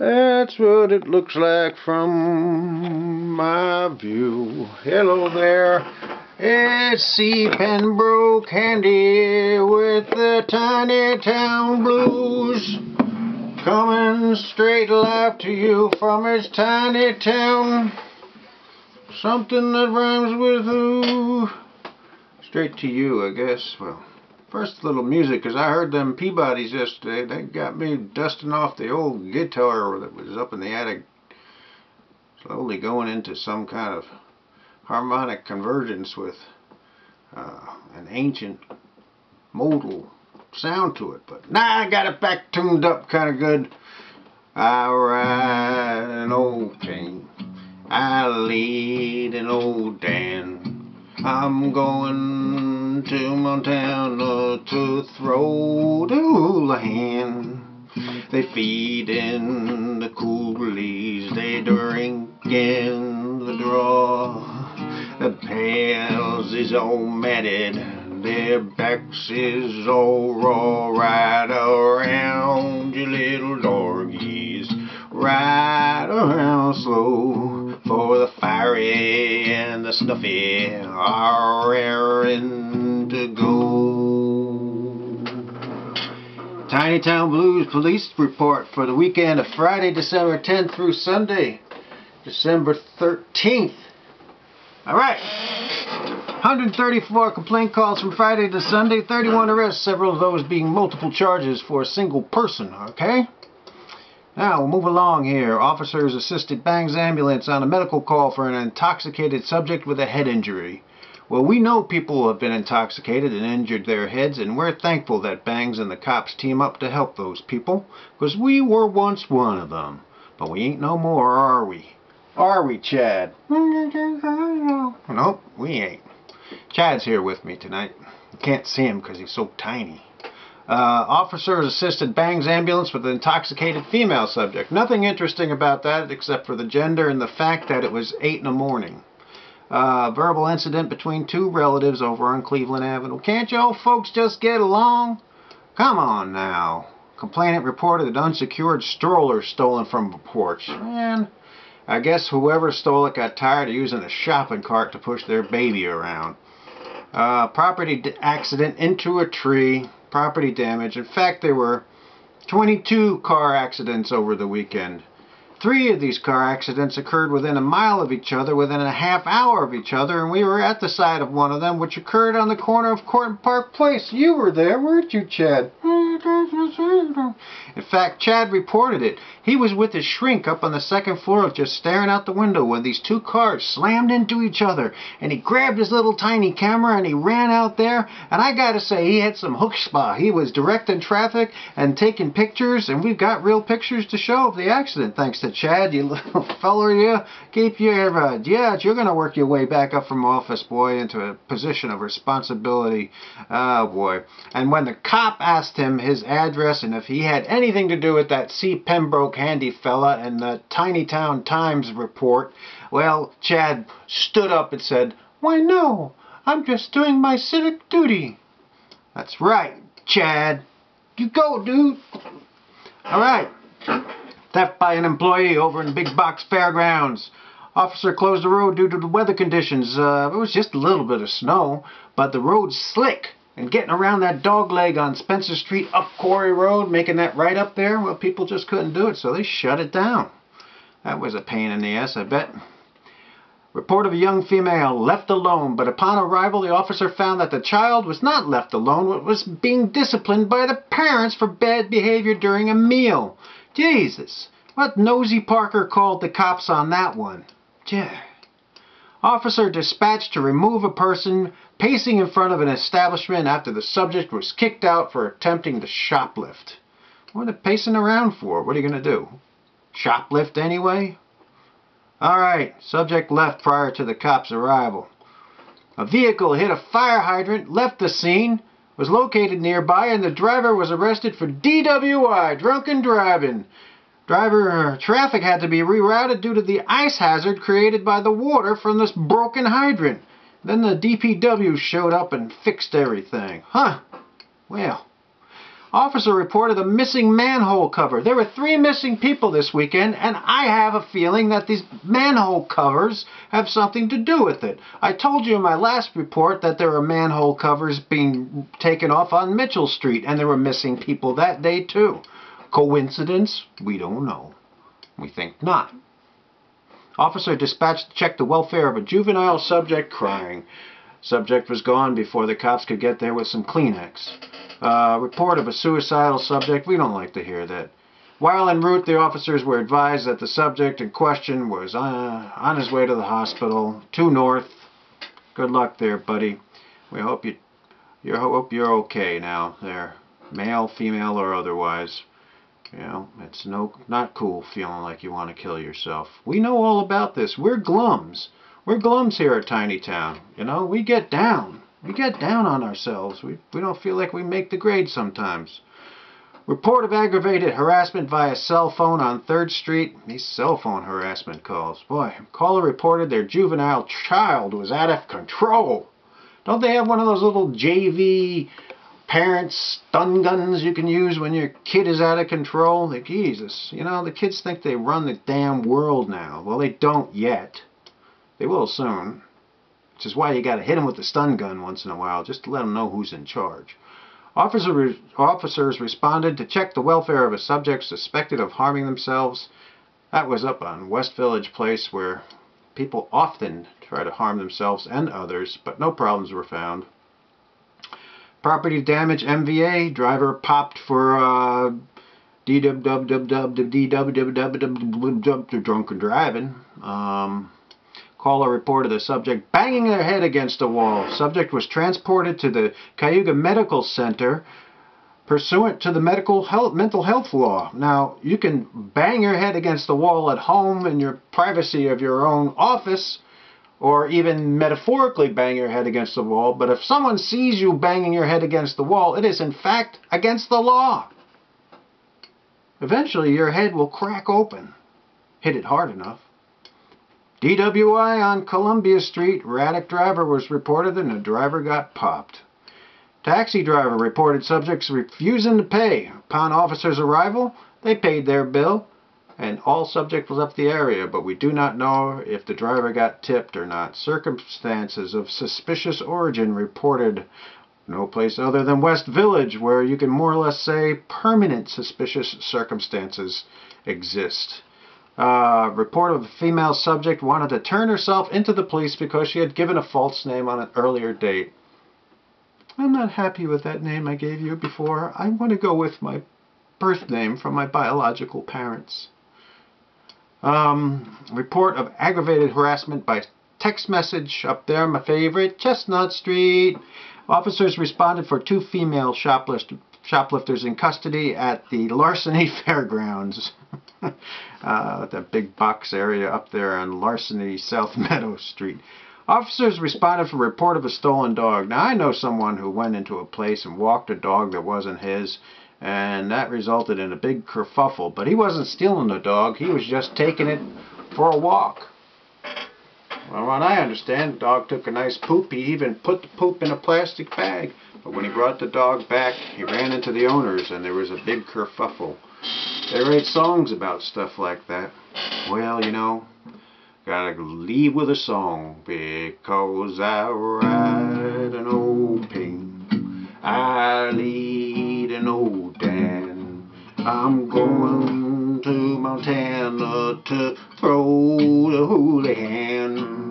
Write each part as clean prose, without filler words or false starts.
That's what it looks like from my view. Hello there. It's C. Pembroke Handy with the Tiny Town Blues. Coming straight live to you from his tiny town. Something that rhymes with ooh. Straight to you, I guess. Well, first little music, because I heard them Peabodys yesterday. They got me dusting off the old guitar that was up in the attic. Slowly going into some kind of harmonic convergence with an ancient modal sound to it. But now I got it back tuned up kind of good. I ride an old chain. I lead an old Dan. I'm going to Montana to throw the houlihan. They feed in the coolies, they drink in the draw. The pails is all matted, their backs is all raw. Ride around, you little doggies, ride around slow. For the fiery and the snuffy are raring to go. Tiny Town Blues Police Report for the weekend of Friday, December 10th through Sunday, December 13th. Alright. 134 complaint calls from Friday to Sunday, 31 arrests, several of those being multiple charges for a single person, okay? Now, we'll move along here. Officers assisted Bangs ambulance on a medical call for an intoxicated subject with a head injury. Well, we know people have been intoxicated and injured their heads, and we're thankful that Bangs and the cops team up to help those people, because we were once one of them. But we ain't no more, are we? Are we, Chad? Nope, we ain't. Chad's here with me tonight. You can't see him because he's so tiny. Officers assisted Bangs ambulance with an intoxicated female subject. Nothing interesting about that except for the gender and the fact that it was 8 in the morning. Verbal incident between two relatives over on Cleveland Avenue. Can't you old folks just get along? Come on now. Complainant reported an unsecured stroller stolen from a porch. Man, I guess whoever stole it got tired of using a shopping cart to push their baby around. Property accident into a tree. Property damage. In fact, there were 22 car accidents over the weekend. 3 of these car accidents occurred within a mile of each other, within a half hour of each other, and we were at the site of one of them, which occurred on the corner of Court and Park Place. You were there, weren't you, Chad? In fact, Chad reported it. He was with his shrink up on the second floor, just staring out the window when these 2 cars slammed into each other, and he grabbed his little tiny camera and he ran out there, and I gotta say, he had some chutzpah. He was directing traffic and taking pictures, and we've got real pictures to show of the accident, thanks to Chad, you little feller, you. Keep your, yeah, you're gonna work your way back up from office, boy, into a position of responsibility. Oh, boy. And when the cop asked him his address and if he had anything to do with that C. Pembroke Handy fella and the Tiny Town Times report, well, Chad stood up and said, "Why, no, I'm just doing my civic duty." That's right, Chad. You go, dude. All right. Theft by an employee over in Big Box Fairgrounds. Officer closed the road due to the weather conditions. It was just a little bit of snow, but the road's slick. And getting around that dog leg on Spencer Street up Quarry Road, making that right up there, well, people just couldn't do it, so they shut it down. That was a pain in the ass, I bet. Report of a young female left alone, but upon arrival, the officer found that the child was not left alone, but was being disciplined by the parents for bad behavior during a meal. Jesus, what nosy Parker called the cops on that one? Yeah. Officer dispatched to remove a person pacing in front of an establishment after the subject was kicked out for attempting to shoplift. What are they pacing around for? What are you going to do? Shoplift anyway? Alright, subject left prior to the cops' arrival. A vehicle hit a fire hydrant, left the scene, was located nearby, and the driver was arrested for DWI, drunken driving. Traffic had to be rerouted due to the ice hazard created by the water from this broken hydrant. Then the DPW showed up and fixed everything. Huh. Well, Officer reported a missing manhole cover. There were 3 missing people this weekend, and I have a feeling that these manhole covers have something to do with it. I told you in my last report that there were manhole covers being taken off on Mitchell Street, and there were missing people that day too. Coincidence? We don't know. We think not. Officer dispatched to check the welfare of a juvenile subject crying. Subject was gone before the cops could get there with some Kleenex. Report of a suicidal subject. We don't like to hear that. While en route, the officers were advised that the subject in question was on his way to the hospital, 2 North. Good luck there, buddy. We hope you're okay now there, male, female, or otherwise. You know, it's not cool feeling like you want to kill yourself. We know all about this. We're glums. We're glums here at Tiny Town. You know, we get down. We get down on ourselves. We don't feel like we make the grade sometimes. Report of aggravated harassment via cell phone on 3rd Street. These cell phone harassment calls. Boy, caller reported their juvenile child was out of control. Don't they have one of those little JV parents stun guns you can use when your kid is out of control? Like, Jesus, you know, the kids think they run the damn world now. Well, they don't yet. They will soon. Which is why you got to hit them with the stun gun once in a while, just to let them know who's in charge. Officers responded to check the welfare of a subject suspected of harming themselves. That was up on West Village Place, where people often try to harm themselves and others, but no problems were found. Property damage, MVA, driver popped for drunken driving. Caller reported the subject banging their head against a wall. Subject was transported to the Cayuga Medical Center pursuant to the mental health law. Now, you can bang your head against the wall at home in your privacy of your own office, or even metaphorically bang your head against the wall, but if someone sees you banging your head against the wall, it is in fact against the law. Eventually your head will crack open. Hit it hard enough. DWI on Columbia Street. Erratic driver was reported and the driver got popped. Taxi driver reported subjects refusing to pay. Upon officers' arrival, they paid their bill, and all subject was up the area, but we do not know if the driver got tipped or not. Circumstances of suspicious origin reported. No place other than West Village where you can more or less say permanent suspicious circumstances exist. Report of a female subject wanted to turn herself into the police because she had given a false name on an earlier date. I'm not happy with that name I gave you before. I want to go with my birth name from my biological parents. Report of aggravated harassment by text message up there, my favorite, Chestnut Street. Officers responded for 2 female shoplifters in custody at the Larceny Fairgrounds. That big box area up there on Larceny South Meadow Street. Officers responded for a report of a stolen dog. Now, I know someone who went into a place and walked a dog that wasn't his, and that resulted in a big kerfuffle. But he wasn't stealing the dog. He was just taking it for a walk. Well, what I understand, the dog took a nice poop. He even put the poop in a plastic bag. But when he brought the dog back, he ran into the owners, and there was a big kerfuffle. They write songs about stuff like that. Well, you know, gotta leave with a song. Because I ride an old pink, I lead an old Dan. I'm going to Montana to throw the hooligan.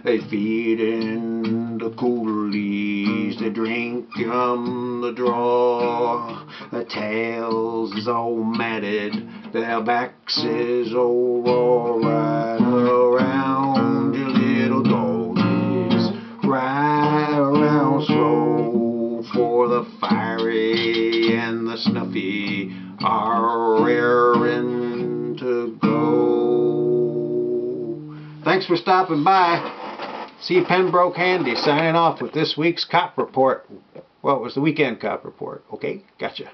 They feed in the coolies, they drink on the draw. Their tails is all matted, their backs is all raw. Ride around, your little doggies, ride around slow, for the fiery and the snuffy are raring to go. Thanks for stopping by. See Pembroke Handy signing off with this week's Cop Report. Well, it was the weekend Cop Report. Okay, gotcha.